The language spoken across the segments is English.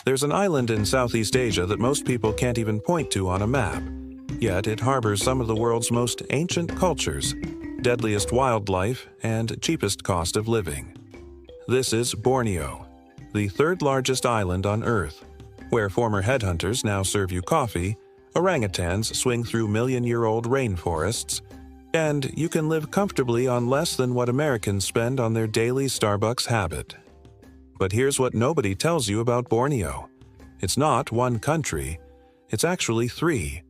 There's an island in Southeast Asia that most people can't even point to on a map. Yet it harbors some of the world's most ancient cultures, deadliest wildlife, and cheapest cost of living. This is Borneo, the third largest island on Earth, where former headhunters now serve you coffee, orangutans swing through million-year-old rainforests, and you can live comfortably on less than what Americans spend on their daily Starbucks habit. But here's what nobody tells you about Borneo. It's not one country, it's actually three.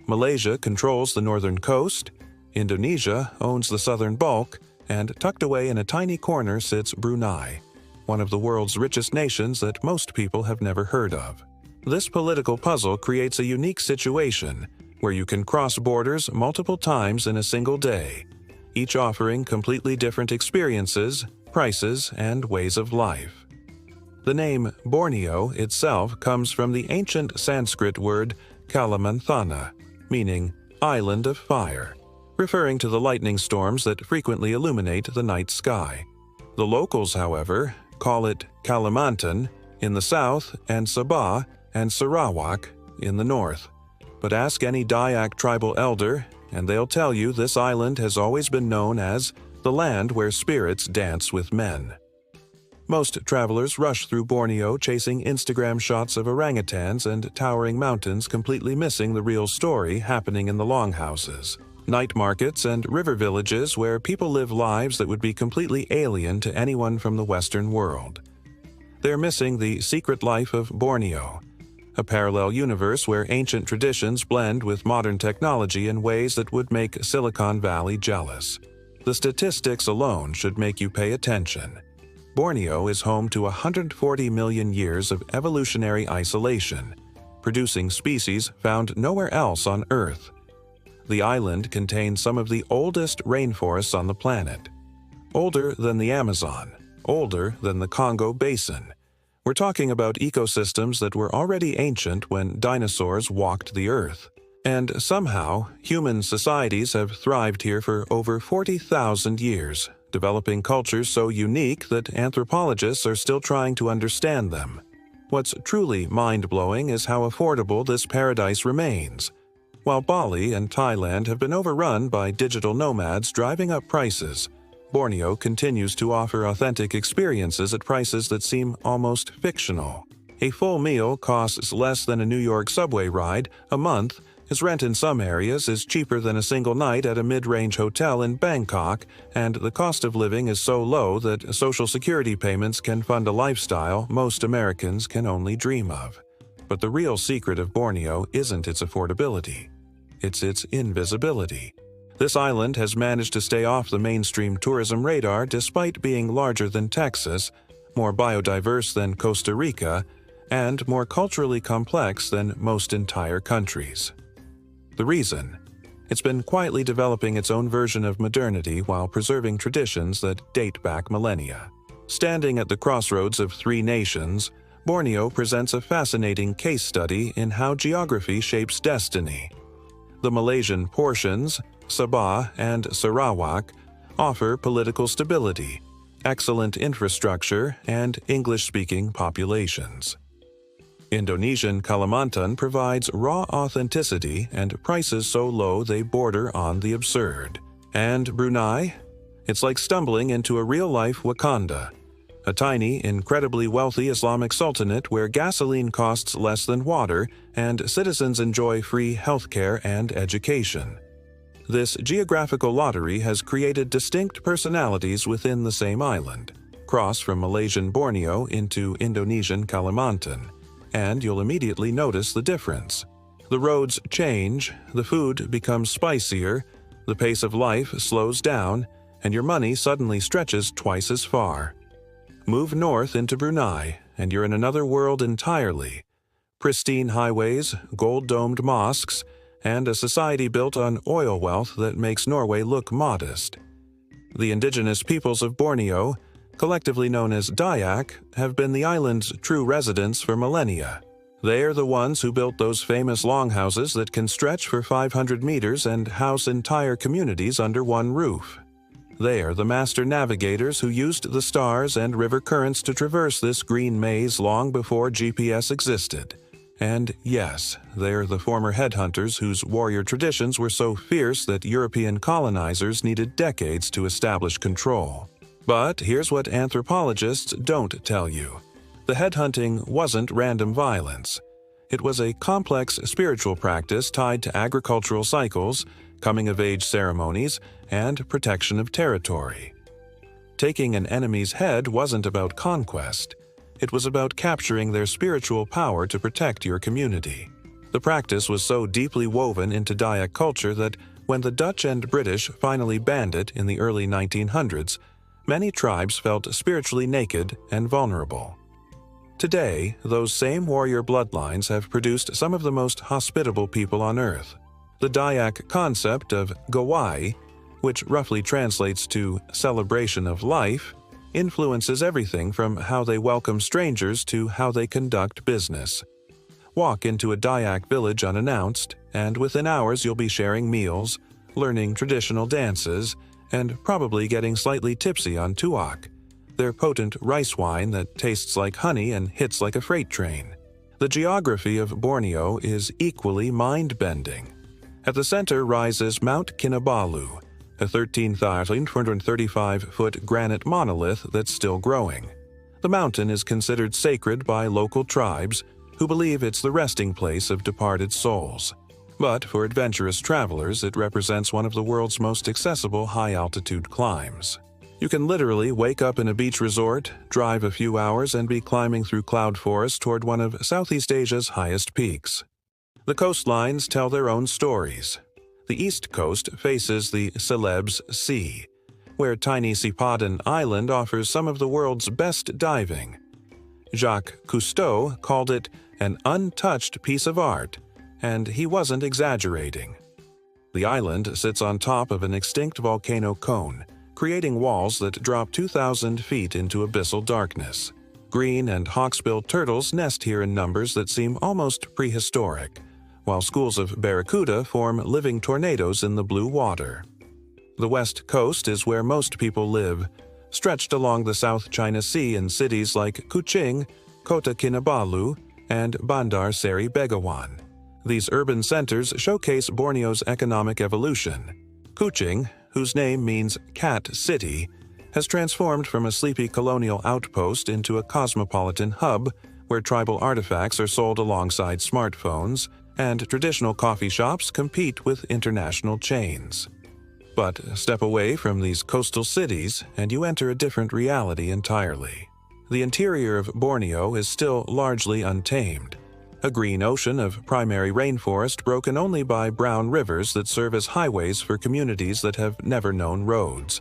Malaysia controls the northern coast, Indonesia owns the southern bulk, and tucked away in a tiny corner sits Brunei, one of the world's richest nations that most people have never heard of. This political puzzle creates a unique situation where you can cross borders multiple times in a single day, each offering completely different experiences, prices, and ways of life. The name Borneo itself comes from the ancient Sanskrit word Kalimanthana, meaning island of fire, referring to the lightning storms that frequently illuminate the night sky. The locals, however, call it Kalimantan in the south and Sabah and Sarawak in the north. But ask any Dayak tribal elder, and they'll tell you this island has always been known as the land where spirits dance with men. Most travelers rush through Borneo chasing Instagram shots of orangutans and towering mountains, completely missing the real story happening in the longhouses, night markets, and river villages where people live lives that would be completely alien to anyone from the Western world. They're missing the secret life of Borneo, a parallel universe where ancient traditions blend with modern technology in ways that would make Silicon Valley jealous. The statistics alone should make you pay attention. Borneo is home to 140 million years of evolutionary isolation, producing species found nowhere else on Earth. The island contains some of the oldest rainforests on the planet, older than the Amazon, older than the Congo Basin. We're talking about ecosystems that were already ancient when dinosaurs walked the Earth. And somehow, human societies have thrived here for over 40,000 years, developing cultures so unique that anthropologists are still trying to understand them. What's truly mind-blowing is how affordable this paradise remains. While Bali and Thailand have been overrun by digital nomads driving up prices, Borneo continues to offer authentic experiences at prices that seem almost fictional. A full meal costs less than a New York subway ride a month, as rent in some areas is cheaper than a single night at a mid-range hotel in Bangkok, and the cost of living is so low that Social Security payments can fund a lifestyle most Americans can only dream of. But the real secret of Borneo isn't its affordability. It's its invisibility. This island has managed to stay off the mainstream tourism radar despite being larger than Texas, more biodiverse than Costa Rica, and more culturally complex than most entire countries. The reason? It's been quietly developing its own version of modernity while preserving traditions that date back millennia. Standing at the crossroads of three nations, Borneo presents a fascinating case study in how geography shapes destiny. The Malaysian portions, Sabah and Sarawak, offer political stability, excellent infrastructure, and English-speaking populations. Indonesian Kalimantan provides raw authenticity and prices so low they border on the absurd. And Brunei? It's like stumbling into a real-life Wakanda, a tiny, incredibly wealthy Islamic sultanate where gasoline costs less than water and citizens enjoy free healthcare and education. This geographical lottery has created distinct personalities within the same island. Cross from Malaysian Borneo into Indonesian Kalimantan, and you'll immediately notice the difference. The roads change, the food becomes spicier, the pace of life slows down, and your money suddenly stretches twice as far. Move north into Brunei, and you're in another world entirely. Pristine highways, gold-domed mosques, and a society built on oil wealth that makes Norway look modest. The indigenous peoples of Borneo, collectively known as Dayak, have been the island's true residents for millennia. They are the ones who built those famous longhouses that can stretch for 500 meters and house entire communities under one roof. They are the master navigators who used the stars and river currents to traverse this green maze long before GPS existed. And yes, they're the former headhunters whose warrior traditions were so fierce that European colonizers needed decades to establish control. But here's what anthropologists don't tell you. The headhunting wasn't random violence. It was a complex spiritual practice tied to agricultural cycles, coming-of-age ceremonies, and protection of territory. Taking an enemy's head wasn't about conquest. It was about capturing their spiritual power to protect your community. The practice was so deeply woven into Dayak culture that when the Dutch and British finally banned it in the early 1900s, many tribes felt spiritually naked and vulnerable. Today, those same warrior bloodlines have produced some of the most hospitable people on Earth. The Dayak concept of Gawai, which roughly translates to celebration of life, influences everything from how they welcome strangers to how they conduct business. Walk into a Dayak village unannounced, and within hours you'll be sharing meals, learning traditional dances, and probably getting slightly tipsy on tuak, their potent rice wine that tastes like honey and hits like a freight train. The geography of Borneo is equally mind-bending. At the center rises Mount Kinabalu, a 13,435-foot granite monolith that's still growing. The mountain is considered sacred by local tribes who believe it's the resting place of departed souls. But for adventurous travelers, it represents one of the world's most accessible high-altitude climbs. You can literally wake up in a beach resort, drive a few hours, and be climbing through cloud forest toward one of Southeast Asia's highest peaks. The coastlines tell their own stories. The east coast faces the Celebes Sea, where tiny Sipadan Island offers some of the world's best diving. Jacques Cousteau called it an untouched piece of art, and he wasn't exaggerating. The island sits on top of an extinct volcano cone, creating walls that drop 2,000 feet into abyssal darkness. Green and hawksbill turtles nest here in numbers that seem almost prehistoric, while schools of barracuda form living tornadoes in the blue water. The west coast is where most people live, stretched along the South China Sea in cities like Kuching, Kota Kinabalu, and Bandar Seri Begawan. These urban centers showcase Borneo's economic evolution. Kuching, whose name means cat city, has transformed from a sleepy colonial outpost into a cosmopolitan hub where tribal artifacts are sold alongside smartphones, and traditional coffee shops compete with international chains. But step away from these coastal cities and you enter a different reality entirely. The interior of Borneo is still largely untamed. A green ocean of primary rainforest broken only by brown rivers that serve as highways for communities that have never known roads.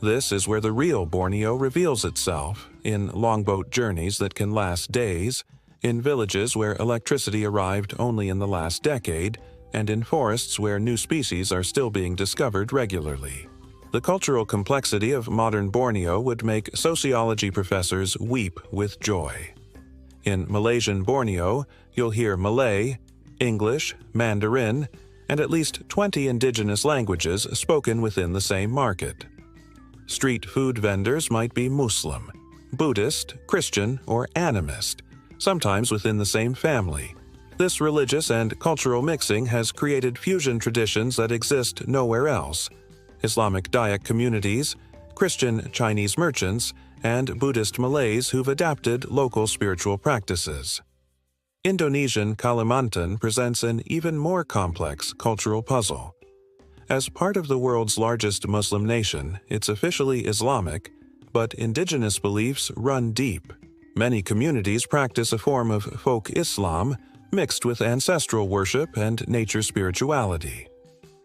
This is where the real Borneo reveals itself, in longboat journeys that can last days, in villages where electricity arrived only in the last decade, and in forests where new species are still being discovered regularly. The cultural complexity of modern Borneo would make sociology professors weep with joy. In Malaysian Borneo, you'll hear Malay, English, Mandarin, and at least 20 indigenous languages spoken within the same market. Street food vendors might be Muslim, Buddhist, Christian, or animist, sometimes within the same family. This religious and cultural mixing has created fusion traditions that exist nowhere else: Islamic Dayak communities, Christian Chinese merchants, and Buddhist Malays who've adapted local spiritual practices. Indonesian Kalimantan presents an even more complex cultural puzzle. As part of the world's largest Muslim nation, it's officially Islamic, but indigenous beliefs run deep. Many communities practice a form of folk Islam mixed with ancestral worship and nature spirituality.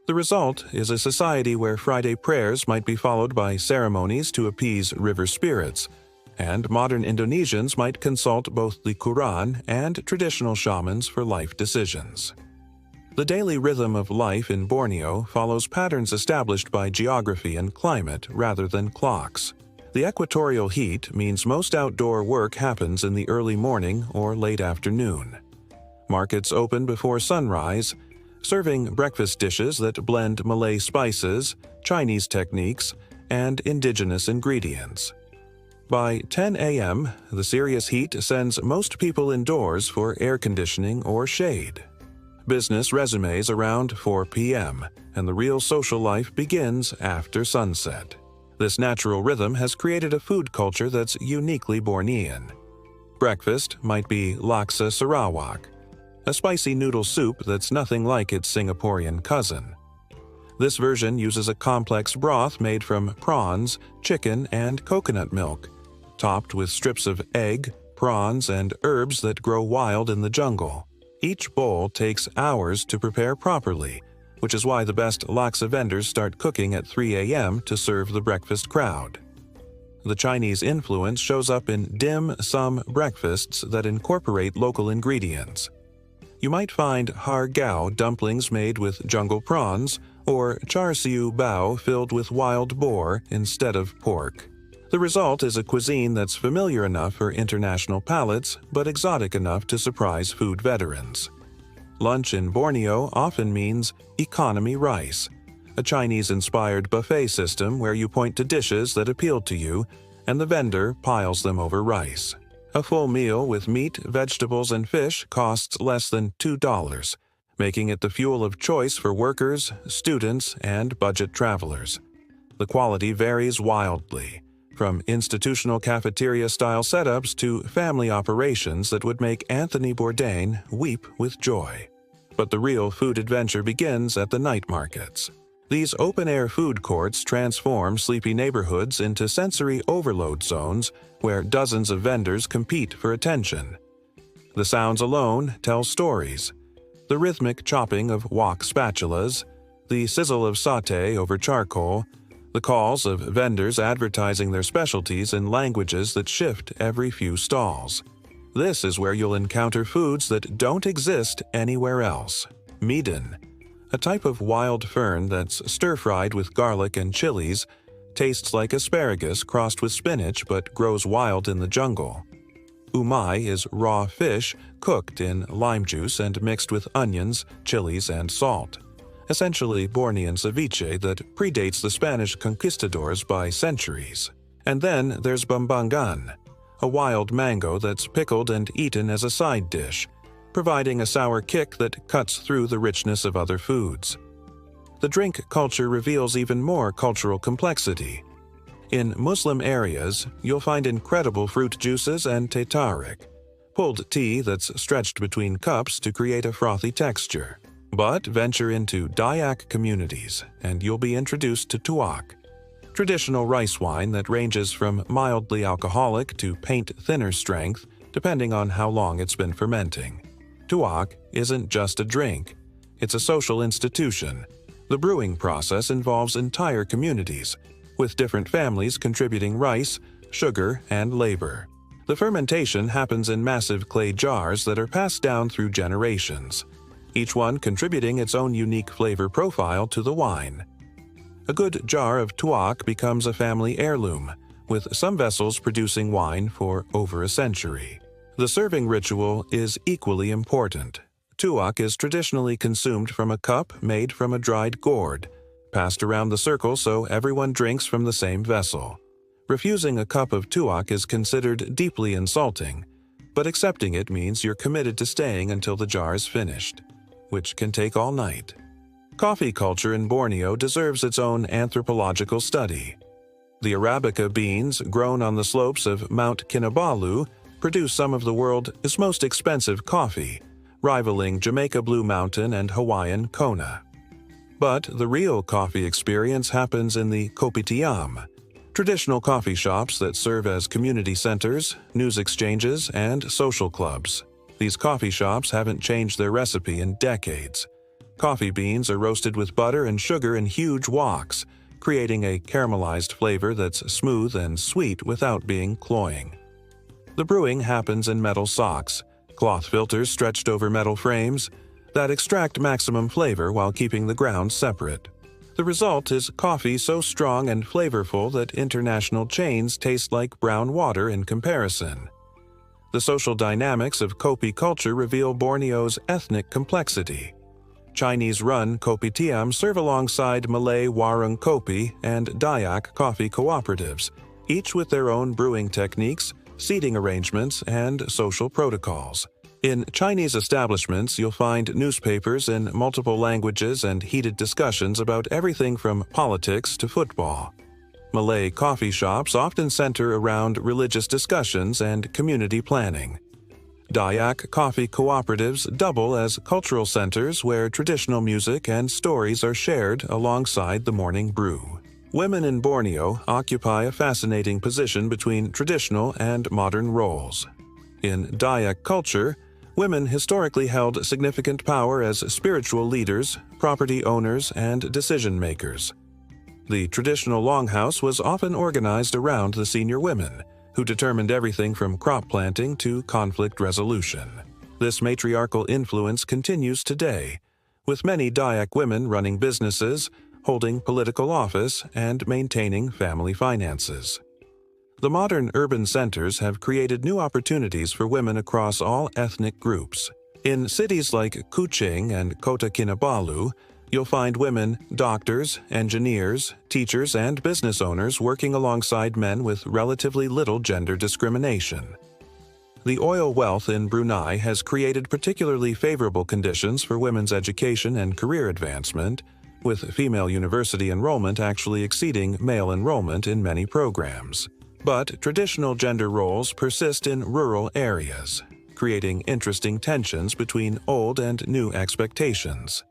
The result is a society where Friday prayers might be followed by ceremonies to appease river spirits, and modern Indonesians might consult both the Quran and traditional shamans for life decisions. The daily rhythm of life in Borneo follows patterns established by geography and climate rather than clocks. The equatorial heat means most outdoor work happens in the early morning or late afternoon. Markets open before sunrise, serving breakfast dishes that blend Malay spices, Chinese techniques, and indigenous ingredients. By 10 a.m., the serious heat sends most people indoors for air conditioning or shade. Business resumes around 4 p.m., and the real social life begins after sunset. This natural rhythm has created a food culture that's uniquely Bornean. Breakfast might be laksa Sarawak, a spicy noodle soup that's nothing like its Singaporean cousin. This version uses a complex broth made from prawns, chicken, and coconut milk, topped with strips of egg, prawns, and herbs that grow wild in the jungle. Each bowl takes hours to prepare properly, which is why the best laksa vendors start cooking at 3 a.m. to serve the breakfast crowd. The Chinese influence shows up in dim sum breakfasts that incorporate local ingredients. You might find har gao dumplings made with jungle prawns, or char siu bao filled with wild boar instead of pork. The result is a cuisine that's familiar enough for international palates, but exotic enough to surprise food veterans. Lunch in Borneo often means economy rice, a Chinese-inspired buffet system where you point to dishes that appeal to you, and the vendor piles them over rice. A full meal with meat, vegetables, and fish costs less than $2, making it the fuel of choice for workers, students, and budget travelers. The quality varies wildly, from institutional cafeteria-style setups to family operations that would make Anthony Bourdain weep with joy. But the real food adventure begins at the night markets. These open-air food courts transform sleepy neighborhoods into sensory overload zones where dozens of vendors compete for attention. The sounds alone tell stories. The rhythmic chopping of wok spatulas, the sizzle of sauté over charcoal, the calls of vendors advertising their specialties in languages that shift every few stalls. This is where you'll encounter foods that don't exist anywhere else. Medan, a type of wild fern that's stir-fried with garlic and chilies, tastes like asparagus crossed with spinach but grows wild in the jungle. Umai is raw fish cooked in lime juice and mixed with onions, chilies, and salt. Essentially Bornean ceviche that predates the Spanish conquistadors by centuries. And then there's bambangan, a wild mango that's pickled and eaten as a side dish, providing a sour kick that cuts through the richness of other foods. The drink culture reveals even more cultural complexity. In Muslim areas, you'll find incredible fruit juices and teh tarik, pulled tea that's stretched between cups to create a frothy texture. But venture into Dayak communities, and you'll be introduced to tuak, traditional rice wine that ranges from mildly alcoholic to paint-thinner strength, depending on how long it's been fermenting. Tuak isn't just a drink, it's a social institution. The brewing process involves entire communities, with different families contributing rice, sugar, and labor. The fermentation happens in massive clay jars that are passed down through generations, each one contributing its own unique flavor profile to the wine. A good jar of tuak becomes a family heirloom, with some vessels producing wine for over a century. The serving ritual is equally important. Tuak is traditionally consumed from a cup made from a dried gourd, passed around the circle so everyone drinks from the same vessel. Refusing a cup of tuak is considered deeply insulting, but accepting it means you're committed to staying until the jar is finished, which can take all night. Coffee culture in Borneo deserves its own anthropological study. The Arabica beans grown on the slopes of Mount Kinabalu produce some of the world's most expensive coffee, rivaling Jamaica Blue Mountain and Hawaiian Kona. But the real coffee experience happens in the kopitiam, traditional coffee shops that serve as community centers, news exchanges, and social clubs. These coffee shops haven't changed their recipe in decades. Coffee beans are roasted with butter and sugar in huge woks, creating a caramelized flavor that's smooth and sweet without being cloying. The brewing happens in metal socks, cloth filters stretched over metal frames, that extract maximum flavor while keeping the grounds separate. The result is coffee so strong and flavorful that international chains taste like brown water in comparison. The social dynamics of Kopi culture reveal Borneo's ethnic complexity. Chinese-run kopitiam serve alongside Malay warung kopi and Dayak coffee cooperatives, each with their own brewing techniques, seating arrangements, and social protocols. In Chinese establishments, you'll find newspapers in multiple languages and heated discussions about everything from politics to football. Malay coffee shops often center around religious discussions and community planning. Dayak coffee cooperatives double as cultural centers where traditional music and stories are shared alongside the morning brew. Women in Borneo occupy a fascinating position between traditional and modern roles. In Dayak culture, women historically held significant power as spiritual leaders, property owners, and decision-makers. The traditional longhouse was often organized around the senior women, who determined everything from crop planting to conflict resolution. This matriarchal influence continues today, with many Dayak women running businesses, holding political office, and maintaining family finances. The modern urban centers have created new opportunities for women across all ethnic groups. In cities like Kuching and Kota Kinabalu, you'll find women doctors, engineers, teachers, and business owners working alongside men with relatively little gender discrimination. The oil wealth in Brunei has created particularly favorable conditions for women's education and career advancement, with female university enrollment actually exceeding male enrollment in many programs. But traditional gender roles persist in rural areas, creating interesting tensions between old and new expectations.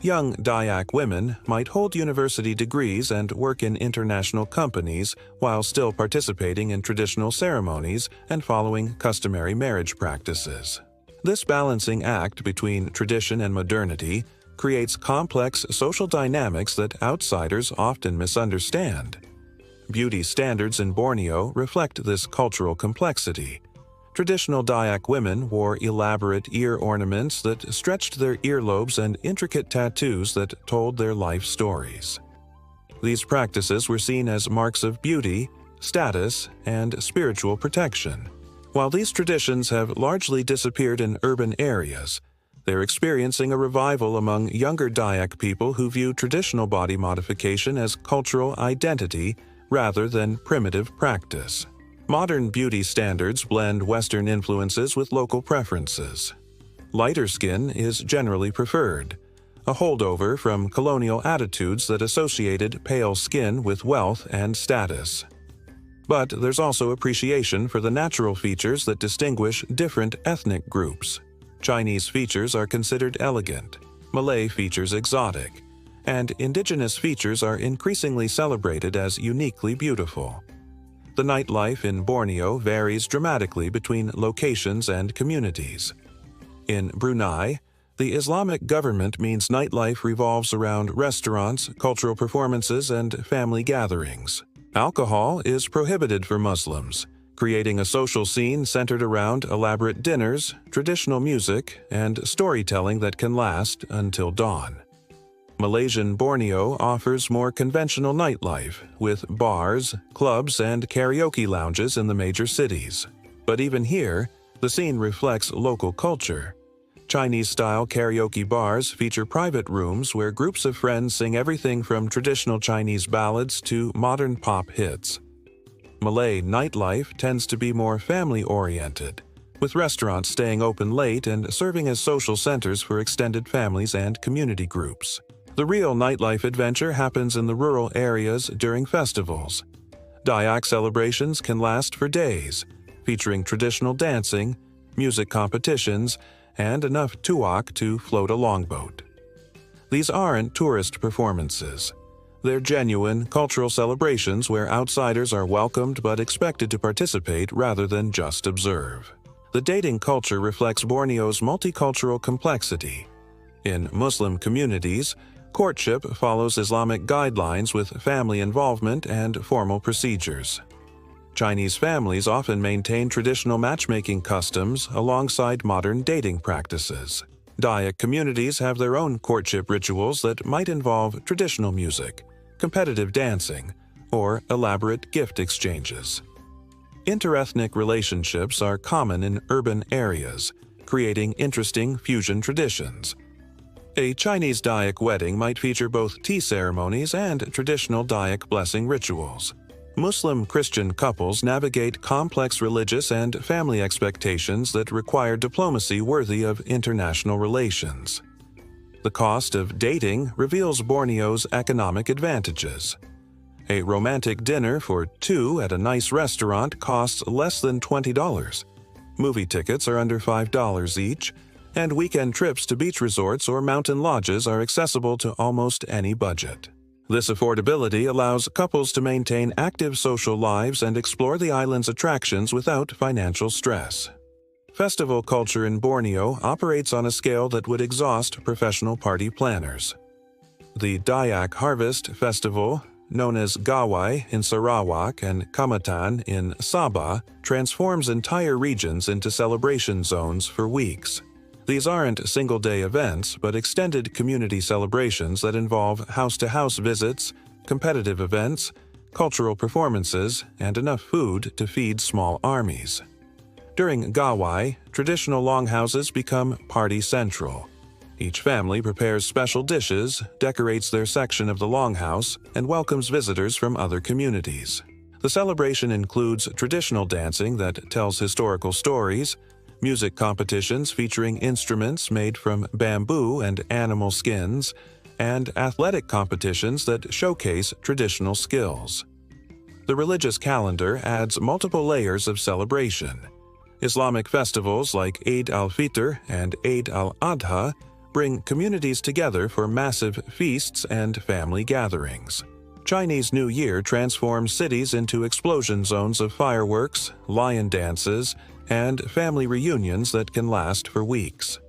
Young Dayak women might hold university degrees and work in international companies while still participating in traditional ceremonies and following customary marriage practices. This balancing act between tradition and modernity creates complex social dynamics that outsiders often misunderstand. Beauty standards in Borneo reflect this cultural complexity. Traditional Dayak women wore elaborate ear ornaments that stretched their earlobes and intricate tattoos that told their life stories. These practices were seen as marks of beauty, status, and spiritual protection. While these traditions have largely disappeared in urban areas, they're experiencing a revival among younger Dayak people who view traditional body modification as cultural identity rather than primitive practice. Modern beauty standards blend Western influences with local preferences. Lighter skin is generally preferred, a holdover from colonial attitudes that associated pale skin with wealth and status. But there's also appreciation for the natural features that distinguish different ethnic groups. Chinese features are considered elegant, Malay features exotic, and Indigenous features are increasingly celebrated as uniquely beautiful. The nightlife in Borneo varies dramatically between locations and communities. In Brunei, the Islamic government means nightlife revolves around restaurants, cultural performances, and family gatherings. Alcohol is prohibited for Muslims, creating a social scene centered around elaborate dinners, traditional music, and storytelling that can last until dawn. Malaysian Borneo offers more conventional nightlife, with bars, clubs, and karaoke lounges in the major cities. But even here, the scene reflects local culture. Chinese-style karaoke bars feature private rooms where groups of friends sing everything from traditional Chinese ballads to modern pop hits. Malay nightlife tends to be more family-oriented, with restaurants staying open late and serving as social centers for extended families and community groups. The real nightlife adventure happens in the rural areas during festivals. Dayak celebrations can last for days, featuring traditional dancing, music competitions, and enough tuak to float a longboat. These aren't tourist performances. They're genuine cultural celebrations where outsiders are welcomed but expected to participate rather than just observe. The dating culture reflects Borneo's multicultural complexity. In Muslim communities, courtship follows Islamic guidelines with family involvement and formal procedures. Chinese families often maintain traditional matchmaking customs alongside modern dating practices. Dayak communities have their own courtship rituals that might involve traditional music, competitive dancing, or elaborate gift exchanges. Interethnic relationships are common in urban areas, creating interesting fusion traditions. A Chinese Dayak wedding might feature both tea ceremonies and traditional Dayak blessing rituals. Muslim-Christian couples navigate complex religious and family expectations that require diplomacy worthy of international relations. The cost of dating reveals Borneo's economic advantages. A romantic dinner for two at a nice restaurant costs less than $20. Movie tickets are under $5 each, and weekend trips to beach resorts or mountain lodges are accessible to almost any budget. This affordability allows couples to maintain active social lives and explore the island's attractions without financial stress. Festival culture in Borneo operates on a scale that would exhaust professional party planners. The Dayak Harvest Festival, known as Gawai in Sarawak and Kamatan in Sabah, transforms entire regions into celebration zones for weeks. These aren't single-day events, but extended community celebrations that involve house-to-house visits, competitive events, cultural performances, and enough food to feed small armies. During Gawai, traditional longhouses become party central. Each family prepares special dishes, decorates their section of the longhouse, and welcomes visitors from other communities. The celebration includes traditional dancing that tells historical stories, music competitions featuring instruments made from bamboo and animal skins, and athletic competitions that showcase traditional skills. The religious calendar adds multiple layers of celebration. Islamic festivals like Eid al-Fitr and Eid al-Adha bring communities together for massive feasts and family gatherings. Chinese New Year transforms cities into explosion zones of fireworks, lion dances, and family reunions that can last for weeks.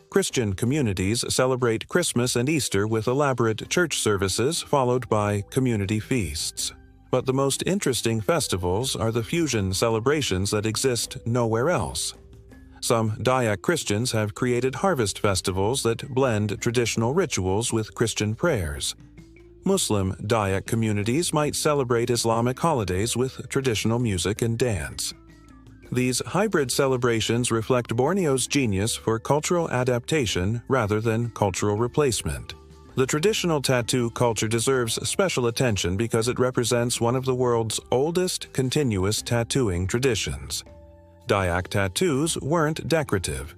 Christian communities celebrate Christmas and Easter with elaborate church services followed by community feasts. But the most interesting festivals are the fusion celebrations that exist nowhere else. Some Dayak Christians have created harvest festivals that blend traditional rituals with Christian prayers. Muslim Dayak communities might celebrate Islamic holidays with traditional music and dance. These hybrid celebrations reflect Borneo's genius for cultural adaptation rather than cultural replacement. The traditional tattoo culture deserves special attention because it represents one of the world's oldest continuous tattooing traditions. Dayak tattoos weren't decorative.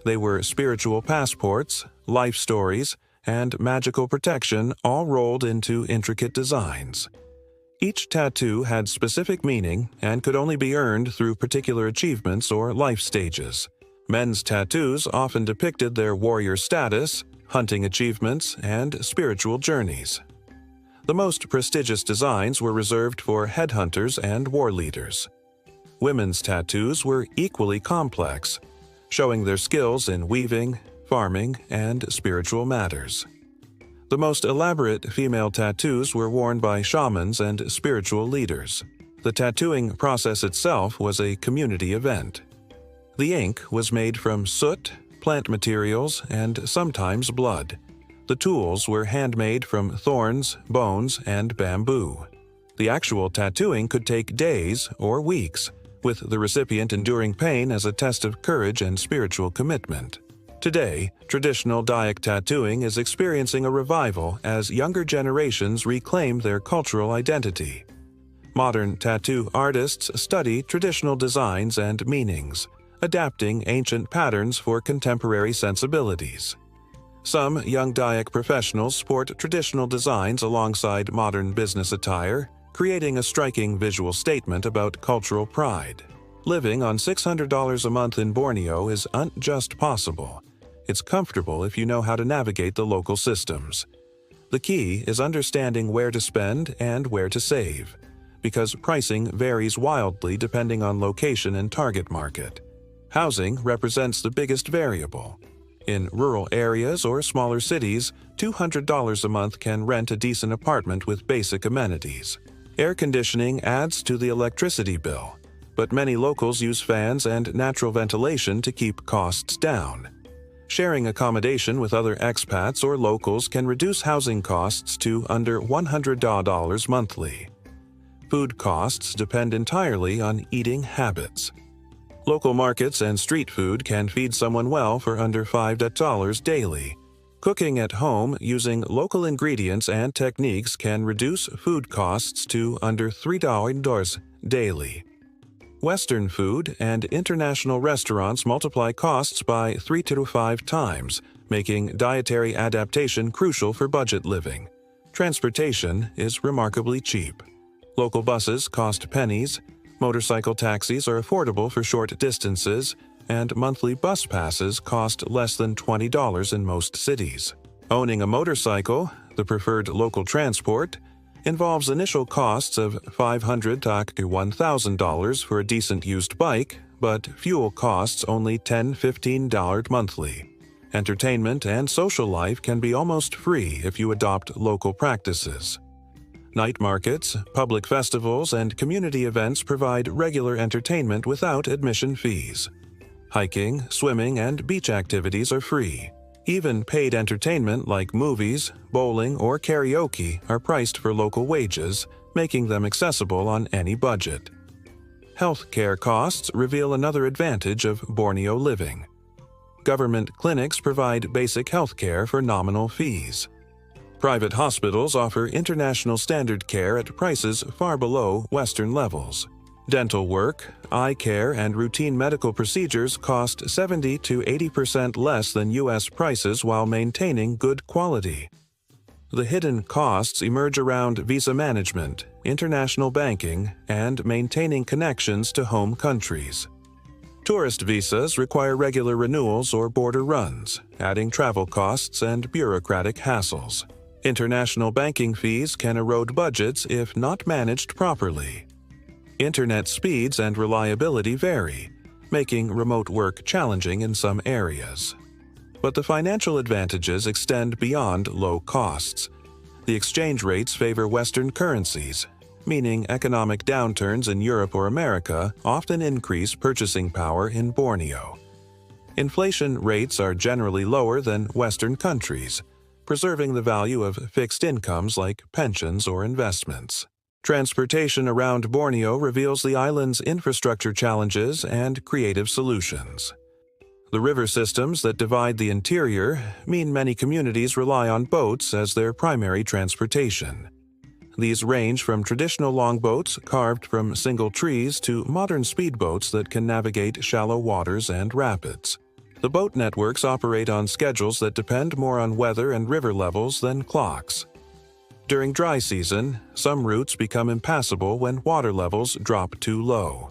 They were spiritual passports, life stories, and magical protection all rolled into intricate designs. Each tattoo had specific meaning and could only be earned through particular achievements or life stages. Men's tattoos often depicted their warrior status, hunting achievements, and spiritual journeys. The most prestigious designs were reserved for headhunters and war leaders. Women's tattoos were equally complex, showing their skills in weaving, farming, and spiritual matters. The most elaborate female tattoos were worn by shamans and spiritual leaders. The tattooing process itself was a community event. The ink was made from soot, plant materials, and sometimes blood. The tools were handmade from thorns, bones, and bamboo. The actual tattooing could take days or weeks, with the recipient enduring pain as a test of courage and spiritual commitment. Today, traditional Dayak tattooing is experiencing a revival as younger generations reclaim their cultural identity. Modern tattoo artists study traditional designs and meanings, adapting ancient patterns for contemporary sensibilities. Some young Dayak professionals sport traditional designs alongside modern business attire, creating a striking visual statement about cultural pride. Living on $600 a month in Borneo isn't just possible. It's comfortable if you know how to navigate the local systems. The key is understanding where to spend and where to save, because pricing varies wildly depending on location and target market. Housing represents the biggest variable. In rural areas or smaller cities, $200 a month can rent a decent apartment with basic amenities. Air conditioning adds to the electricity bill, but many locals use fans and natural ventilation to keep costs down. Sharing accommodation with other expats or locals can reduce housing costs to under $100 monthly. Food costs depend entirely on eating habits. Local markets and street food can feed someone well for under $5 daily. Cooking at home using local ingredients and techniques can reduce food costs to under $3 daily. Western food and international restaurants multiply costs by 3 to 5 times, making dietary adaptation crucial for budget living. Transportation is remarkably cheap. Local buses cost pennies, motorcycle taxis are affordable for short distances, and monthly bus passes cost less than $20 in most cities. Owning a motorcycle, the preferred local transport, involves initial costs of $500 to $1,000 for a decent used bike, but fuel costs only $10–15 monthly. Entertainment and social life can be almost free if you adopt local practices. Night markets, public festivals, and community events provide regular entertainment without admission fees. Hiking, swimming, and beach activities are free. Even paid entertainment like movies, bowling, or karaoke are priced for local wages, making them accessible on any budget. Healthcare costs reveal another advantage of Borneo living. Government clinics provide basic healthcare for nominal fees. Private hospitals offer international standard care at prices far below Western levels. Dental work, eye care, and routine medical procedures cost 70 to 80% less than U.S. prices while maintaining good quality. The hidden costs emerge around visa management, international banking, and maintaining connections to home countries. Tourist visas require regular renewals or border runs, adding travel costs and bureaucratic hassles. International banking fees can erode budgets if not managed properly. Internet speeds and reliability vary, making remote work challenging in some areas. But the financial advantages extend beyond low costs. The exchange rates favor Western currencies, meaning economic downturns in Europe or America often increase purchasing power in Borneo. Inflation rates are generally lower than Western countries, preserving the value of fixed incomes like pensions or investments. Transportation around Borneo reveals the island's infrastructure challenges and creative solutions. The river systems that divide the interior mean many communities rely on boats as their primary transportation. These range from traditional longboats carved from single trees to modern speedboats that can navigate shallow waters and rapids. The boat networks operate on schedules that depend more on weather and river levels than clocks. During dry season, some routes become impassable when water levels drop too low.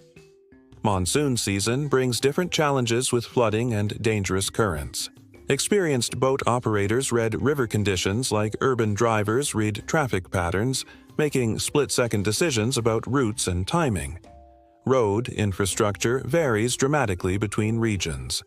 Monsoon season brings different challenges with flooding and dangerous currents. Experienced boat operators read river conditions like urban drivers read traffic patterns, making split-second decisions about routes and timing. Road infrastructure varies dramatically between regions.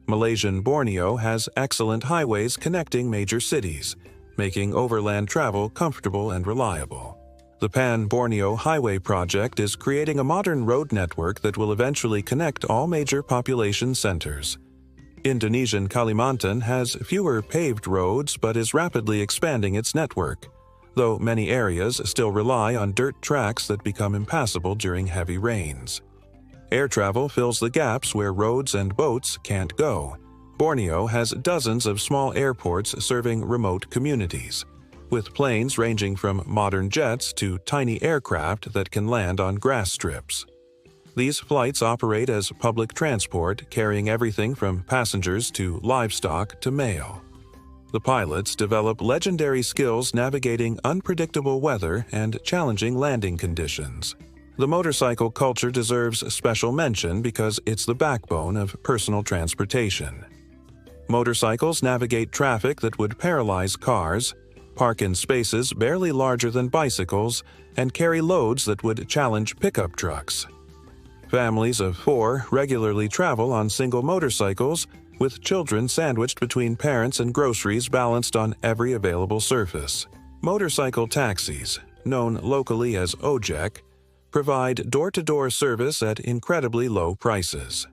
Malaysian Borneo has excellent highways connecting major cities, making overland travel comfortable and reliable. The Pan-Borneo Highway project is creating a modern road network that will eventually connect all major population centers. Indonesian Kalimantan has fewer paved roads but is rapidly expanding its network, though many areas still rely on dirt tracks that become impassable during heavy rains. Air travel fills the gaps where roads and boats can't go. Borneo has dozens of small airports serving remote communities, with planes ranging from modern jets to tiny aircraft that can land on grass strips. These flights operate as public transport, carrying everything from passengers to livestock to mail. The pilots develop legendary skills navigating unpredictable weather and challenging landing conditions. The motorcycle culture deserves special mention because it's the backbone of personal transportation. Motorcycles navigate traffic that would paralyze cars, park in spaces barely larger than bicycles, and carry loads that would challenge pickup trucks. Families of 4 regularly travel on single motorcycles, with children sandwiched between parents and groceries balanced on every available surface. Motorcycle taxis, known locally as ojek, provide door-to-door service at incredibly low prices.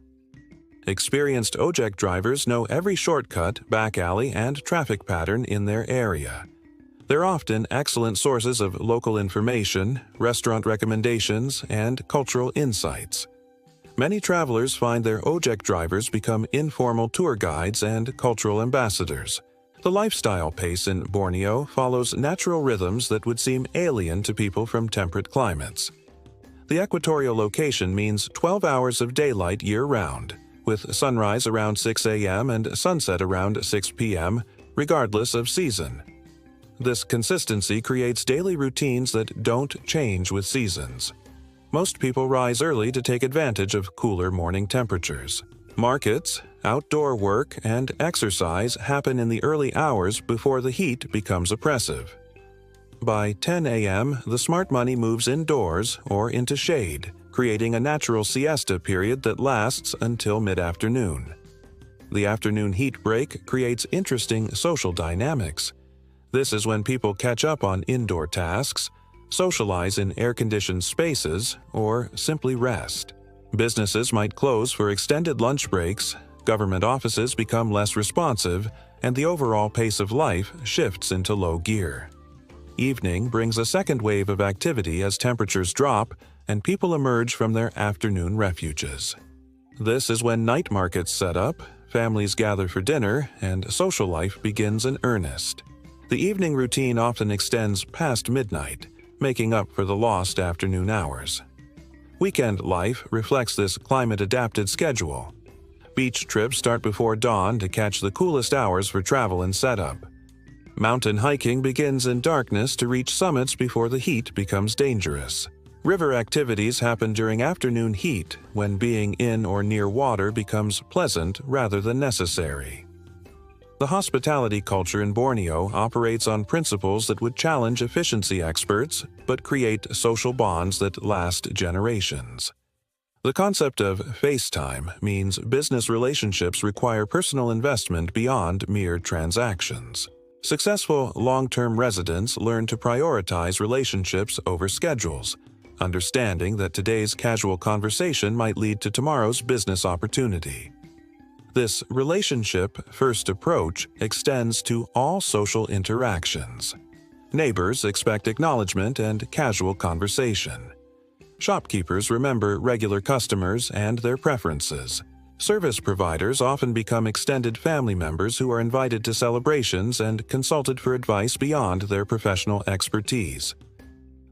Experienced ojek drivers know every shortcut, back alley, and traffic pattern in their area. They're often excellent sources of local information, restaurant recommendations, and cultural insights. Many travelers find their ojek drivers become informal tour guides and cultural ambassadors. The lifestyle pace in Borneo follows natural rhythms that would seem alien to people from temperate climates. The equatorial location means 12 hours of daylight year-round, with sunrise around 6 a.m. and sunset around 6 p.m., regardless of season. This consistency creates daily routines that don't change with seasons. Most people rise early to take advantage of cooler morning temperatures. Markets, outdoor work, and exercise happen in the early hours before the heat becomes oppressive. By 10 a.m., the smart money moves indoors or into shade, creating a natural siesta period that lasts until mid-afternoon. The afternoon heat break creates interesting social dynamics. This is when people catch up on indoor tasks, socialize in air-conditioned spaces, or simply rest. Businesses might close for extended lunch breaks, government offices become less responsive, and the overall pace of life shifts into low gear. Evening brings a second wave of activity as temperatures drop and people emerge from their afternoon refuges. This is when night markets set up, families gather for dinner, and social life begins in earnest. The evening routine often extends past midnight, making up for the lost afternoon hours. Weekend life reflects this climate-adapted schedule. Beach trips start before dawn to catch the coolest hours for travel and setup. Mountain hiking begins in darkness to reach summits before the heat becomes dangerous. River activities happen during afternoon heat when being in or near water becomes pleasant rather than necessary. The hospitality culture in Borneo operates on principles that would challenge efficiency experts but create social bonds that last generations. The concept of FaceTime means business relationships require personal investment beyond mere transactions. Successful long-term residents learn to prioritize relationships over schedules, understanding that today's casual conversation might lead to tomorrow's business opportunity. This relationship-first approach extends to all social interactions. Neighbors expect acknowledgement and casual conversation. Shopkeepers remember regular customers and their preferences. Service providers often become extended family members who are invited to celebrations and consulted for advice beyond their professional expertise.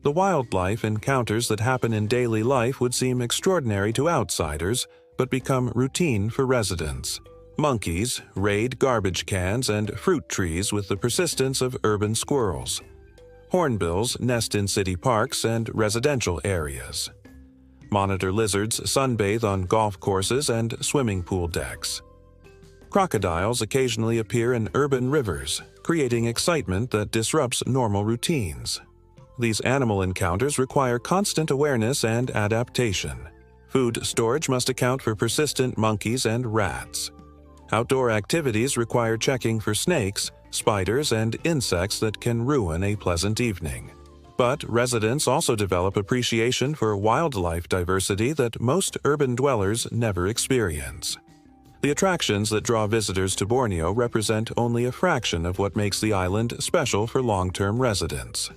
The wildlife encounters that happen in daily life would seem extraordinary to outsiders, but become routine for residents. Monkeys raid garbage cans and fruit trees with the persistence of urban squirrels. Hornbills nest in city parks and residential areas. Monitor lizards sunbathe on golf courses and swimming pool decks. Crocodiles occasionally appear in urban rivers, creating excitement that disrupts normal routines. These animal encounters require constant awareness and adaptation. Food storage must account for persistent monkeys and rats. Outdoor activities require checking for snakes, spiders, and insects that can ruin a pleasant evening. But residents also develop appreciation for wildlife diversity that most urban dwellers never experience. The attractions that draw visitors to Borneo represent only a fraction of what makes the island special for long-term residents.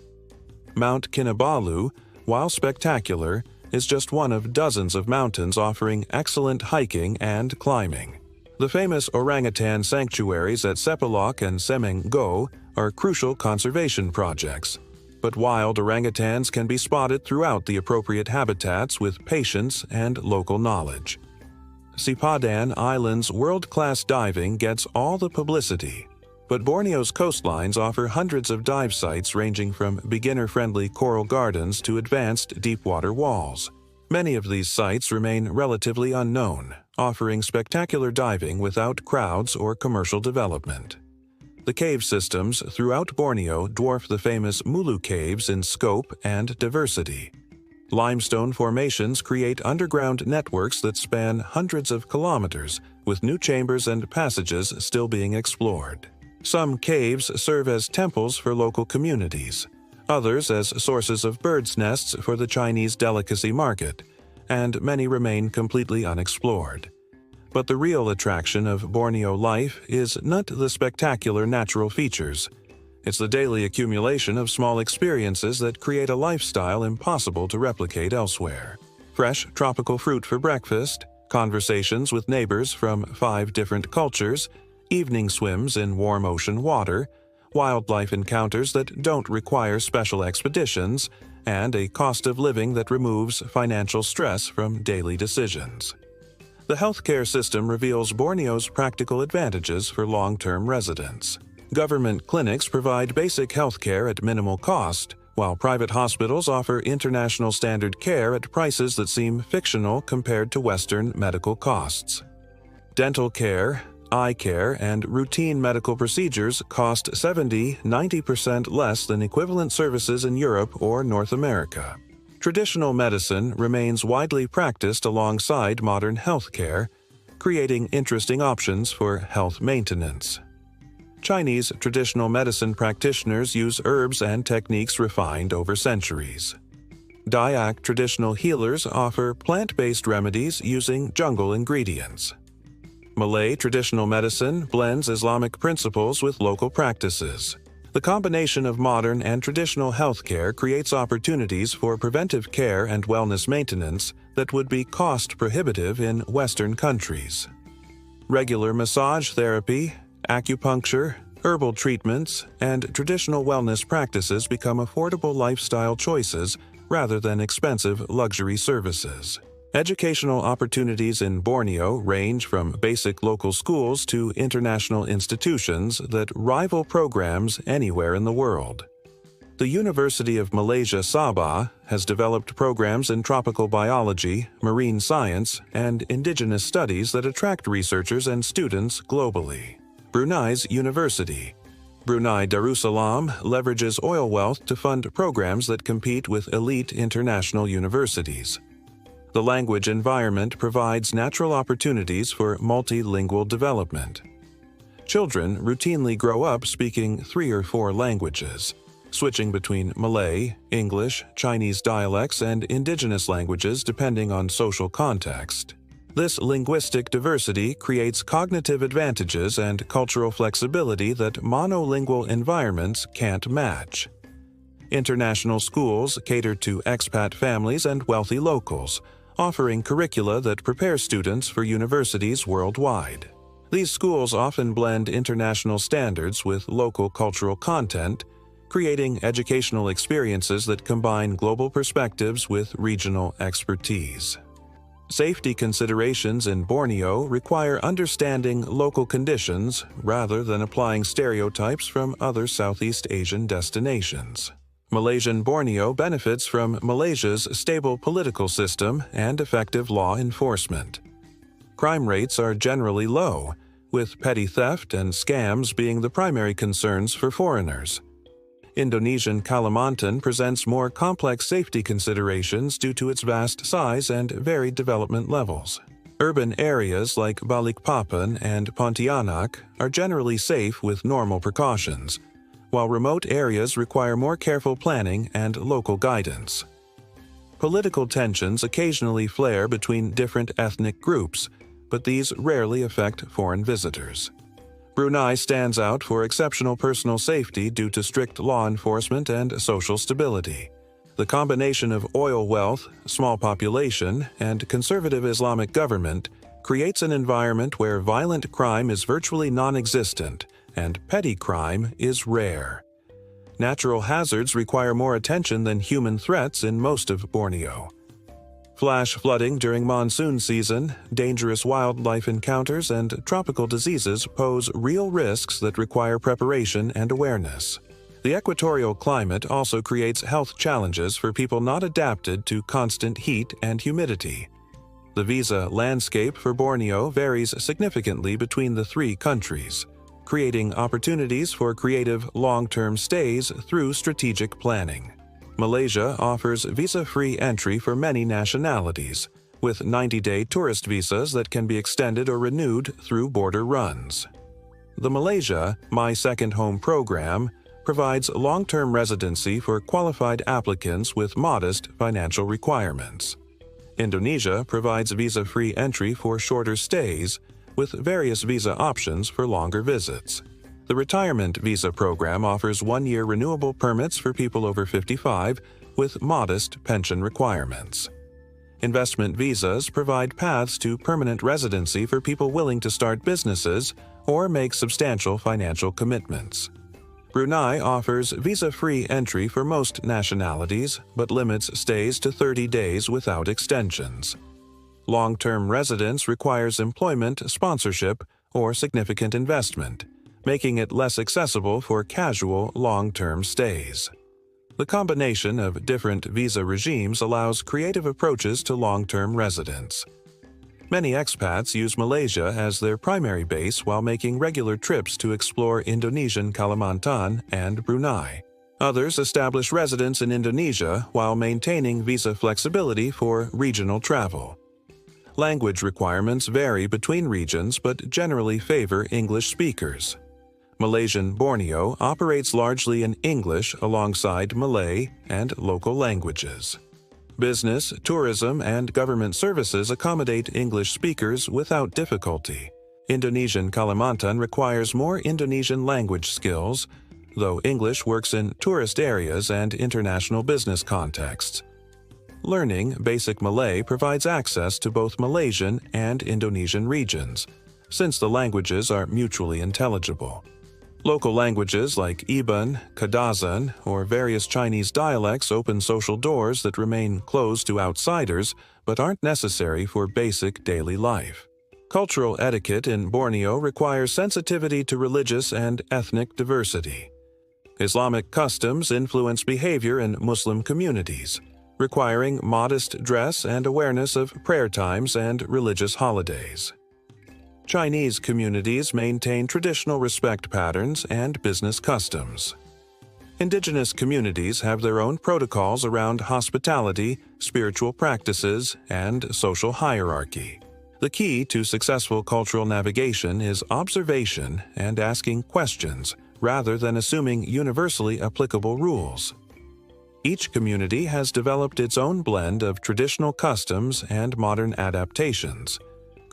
Mount Kinabalu, while spectacular, is just one of dozens of mountains offering excellent hiking and climbing. The famous orangutan sanctuaries at Sepilok and Semengo are crucial conservation projects, but wild orangutans can be spotted throughout the appropriate habitats with patience and local knowledge. Sipadan Island's world-class diving gets all the publicity, but Borneo's coastlines offer hundreds of dive sites ranging from beginner-friendly coral gardens to advanced deep-water walls. Many of these sites remain relatively unknown, offering spectacular diving without crowds or commercial development. The cave systems throughout Borneo dwarf the famous Mulu caves in scope and diversity. Limestone formations create underground networks that span hundreds of kilometers, with new chambers and passages still being explored. Some caves serve as temples for local communities, others as sources of birds' nests for the Chinese delicacy market, and many remain completely unexplored. But the real attraction of Borneo life is not the spectacular natural features. It's the daily accumulation of small experiences that create a lifestyle impossible to replicate elsewhere. Fresh tropical fruit for breakfast, conversations with neighbors from 5 different cultures, evening swims in warm ocean water, wildlife encounters that don't require special expeditions, and a cost of living that removes financial stress from daily decisions. The healthcare system reveals Borneo's practical advantages for long-term residents. Government clinics provide basic healthcare at minimal cost, while private hospitals offer international standard care at prices that seem fictional compared to Western medical costs. Dental care, eye care, and routine medical procedures cost 70–90% less than equivalent services in Europe or North America. Traditional medicine remains widely practiced alongside modern healthcare, creating interesting options for health maintenance. Chinese traditional medicine practitioners use herbs and techniques refined over centuries. Dayak traditional healers offer plant-based remedies using jungle ingredients. Malay traditional medicine blends Islamic principles with local practices. The combination of modern and traditional healthcare creates opportunities for preventive care and wellness maintenance that would be cost-prohibitive in Western countries. Regular massage therapy, acupuncture, herbal treatments, and traditional wellness practices become affordable lifestyle choices rather than expensive luxury services. Educational opportunities in Borneo range from basic local schools to international institutions that rival programs anywhere in the world. The University of Malaysia Sabah has developed programs in tropical biology, marine science, and indigenous studies that attract researchers and students globally. Brunei's University. Brunei Darussalam leverages oil wealth to fund programs that compete with elite international universities. The language environment provides natural opportunities for multilingual development. Children routinely grow up speaking 3 or 4 languages, switching between Malay, English, Chinese dialects, and indigenous languages depending on social context. This linguistic diversity creates cognitive advantages and cultural flexibility that monolingual environments can't match. International schools cater to expat families and wealthy locals, offering curricula that prepare students for universities worldwide. These schools often blend international standards with local cultural content, creating educational experiences that combine global perspectives with regional expertise. Safety considerations in Borneo require understanding local conditions rather than applying stereotypes from other Southeast Asian destinations. Malaysian Borneo benefits from Malaysia's stable political system and effective law enforcement. Crime rates are generally low, with petty theft and scams being the primary concerns for foreigners. Indonesian Kalimantan presents more complex safety considerations due to its vast size and varied development levels. Urban areas like Balikpapan and Pontianak are generally safe with normal precautions, while remote areas require more careful planning and local guidance. Political tensions occasionally flare between different ethnic groups, but these rarely affect foreign visitors. Brunei stands out for exceptional personal safety due to strict law enforcement and social stability. The combination of oil wealth, small population, and conservative Islamic government creates an environment where violent crime is virtually non-existent and petty crime is rare. Natural hazards require more attention than human threats in most of Borneo. Flash flooding during monsoon season, dangerous wildlife encounters, and tropical diseases pose real risks that require preparation and awareness. The equatorial climate also creates health challenges for people not adapted to constant heat and humidity. The visa landscape for Borneo varies significantly between the 3 countries, creating opportunities for creative long-term stays through strategic planning. Malaysia offers visa-free entry for many nationalities, with 90-day tourist visas that can be extended or renewed through border runs. The Malaysia My Second Home program provides long-term residency for qualified applicants with modest financial requirements. Indonesia provides visa-free entry for shorter stays, with various visa options for longer visits. The Retirement Visa program offers 1-year renewable permits for people over 55 with modest pension requirements. Investment visas provide paths to permanent residency for people willing to start businesses or make substantial financial commitments. Brunei offers visa-free entry for most nationalities, but limits stays to 30 days without extensions. Long-term residence requires employment, sponsorship, or significant investment, making it less accessible for casual, long-term stays. The combination of different visa regimes allows creative approaches to long-term residence. Many expats use Malaysia as their primary base while making regular trips to explore Indonesian Kalimantan and Brunei. Others establish residence in Indonesia while maintaining visa flexibility for regional travel. Language requirements vary between regions but generally favor English speakers. Malaysian Borneo operates largely in English alongside Malay and local languages. Business, tourism, and government services accommodate English speakers without difficulty. Indonesian Kalimantan requires more Indonesian language skills, though English works in tourist areas and international business contexts. Learning basic Malay provides access to both Malaysian and Indonesian regions, since the languages are mutually intelligible. Local languages like Iban, Kadazan, or various Chinese dialects open social doors that remain closed to outsiders but aren't necessary for basic daily life. Cultural etiquette in Borneo requires sensitivity to religious and ethnic diversity. Islamic customs influence behavior in Muslim communities, requiring modest dress and awareness of prayer times and religious holidays. Chinese communities maintain traditional respect patterns and business customs. Indigenous communities have their own protocols around hospitality, spiritual practices, and social hierarchy. The key to successful cultural navigation is observation and asking questions rather than assuming universally applicable rules. Each community has developed its own blend of traditional customs and modern adaptations,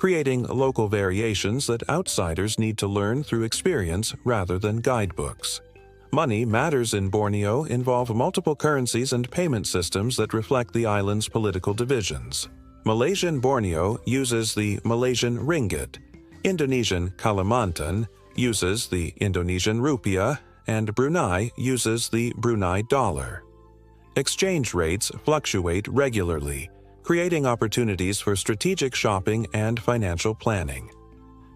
creating local variations that outsiders need to learn through experience rather than guidebooks. Money matters in Borneo involve multiple currencies and payment systems that reflect the island's political divisions. Malaysian Borneo uses the Malaysian ringgit, Indonesian Kalimantan uses the Indonesian rupiah, and Brunei uses the Brunei dollar. Exchange rates fluctuate regularly, creating opportunities for strategic shopping and financial planning.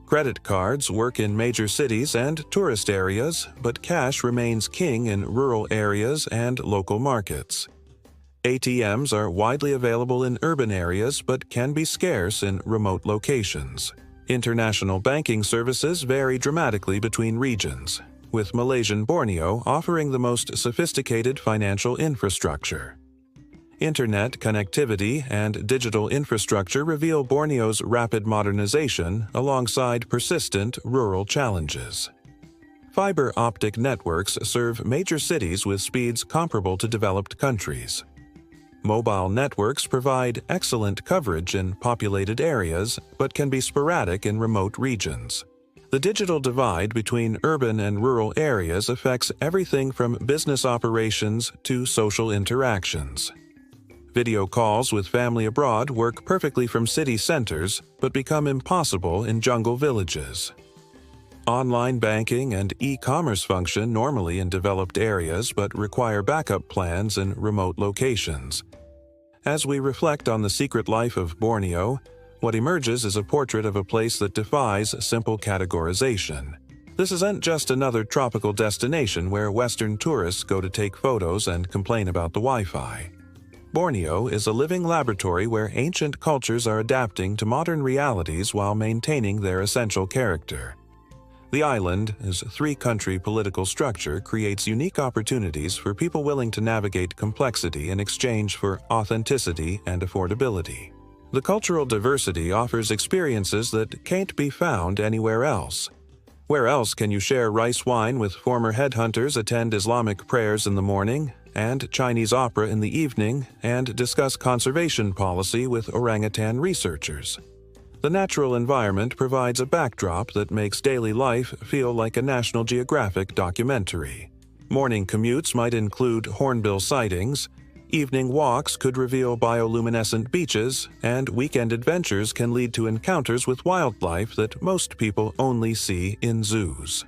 Credit cards work in major cities and tourist areas, but cash remains king in rural areas and local markets. ATMs are widely available in urban areas but can be scarce in remote locations. International banking services vary dramatically between regions, with Malaysian Borneo offering the most sophisticated financial infrastructure. Internet connectivity and digital infrastructure reveal Borneo's rapid modernization alongside persistent rural challenges. Fiber optic networks serve major cities with speeds comparable to developed countries. Mobile networks provide excellent coverage in populated areas but can be sporadic in remote regions. The digital divide between urban and rural areas affects everything from business operations to social interactions. Video calls with family abroad work perfectly from city centers, but become impossible in jungle villages. Online banking and e-commerce function normally in developed areas but require backup plans in remote locations. As we reflect on the secret life of Borneo, what emerges is a portrait of a place that defies simple categorization. This isn't just another tropical destination where Western tourists go to take photos and complain about the Wi-Fi. Borneo is a living laboratory where ancient cultures are adapting to modern realities while maintaining their essential character. The island's three-country political structure creates unique opportunities for people willing to navigate complexity in exchange for authenticity and affordability. The cultural diversity offers experiences that can't be found anywhere else. Where else can you share rice wine with former headhunters, attend Islamic prayers in the morning, and Chinese opera in the evening, and discuss conservation policy with orangutan researchers? The natural environment provides a backdrop that makes daily life feel like a National Geographic documentary. Morning commutes might include hornbill sightings, Evening walks could reveal bioluminescent beaches, and weekend adventures can lead to encounters with wildlife that most people only see in zoos.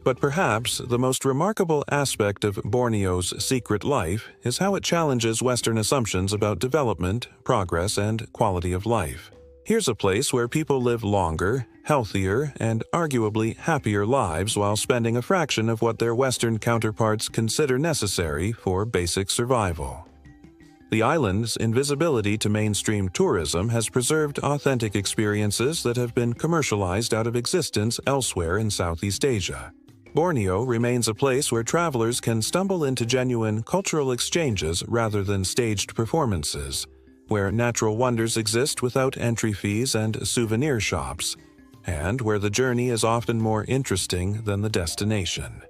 But perhaps the most remarkable aspect of Borneo's secret life is how it challenges Western assumptions about development, progress, and quality of life. Here's a place where people live longer, healthier, and arguably happier lives while spending a fraction of what their Western counterparts consider necessary for basic survival. The island's invisibility to mainstream tourism has preserved authentic experiences that have been commercialized out of existence elsewhere in Southeast Asia. Borneo remains a place where travelers can stumble into genuine cultural exchanges rather than staged performances, where natural wonders exist without entry fees and souvenir shops, and where the journey is often more interesting than the destination.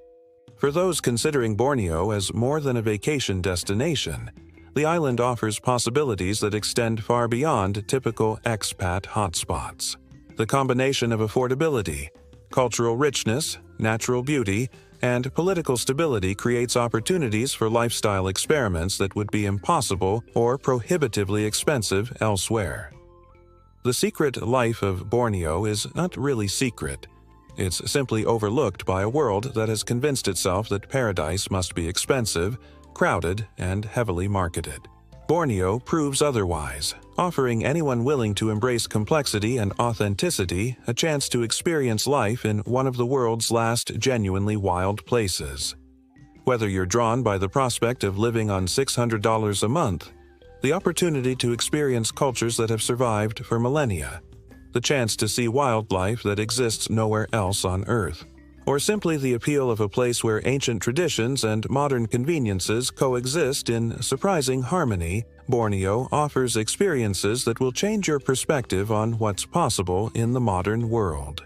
For those considering Borneo as more than a vacation destination, the island offers possibilities that extend far beyond typical expat hotspots. The combination of affordability, cultural richness, natural beauty, and political stability creates opportunities for lifestyle experiments that would be impossible or prohibitively expensive elsewhere. The secret life of Borneo is not really secret. It's simply overlooked by a world that has convinced itself that paradise must be expensive, crowded, and heavily marketed. Borneo proves otherwise, offering anyone willing to embrace complexity and authenticity a chance to experience life in one of the world's last genuinely wild places. Whether you're drawn by the prospect of living on $600 a month, the opportunity to experience cultures that have survived for millennia, the chance to see wildlife that exists nowhere else on Earth, or simply the appeal of a place where ancient traditions and modern conveniences coexist in surprising harmony, Borneo offers experiences that will change your perspective on what's possible in the modern world.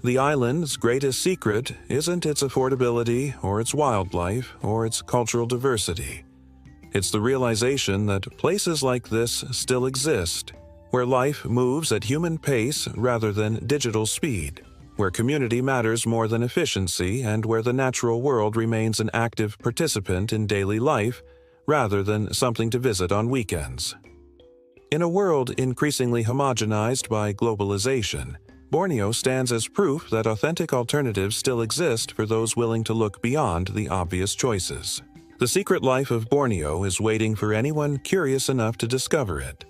The island's greatest secret isn't its affordability or its wildlife or its cultural diversity. It's the realization that places like this still exist, where life moves at human pace rather than digital speed, where community matters more than efficiency, and where the natural world remains an active participant in daily life rather than something to visit on weekends. In a world increasingly homogenized by globalization, Borneo stands as proof that authentic alternatives still exist for those willing to look beyond the obvious choices. The secret life of Borneo is waiting for anyone curious enough to discover it.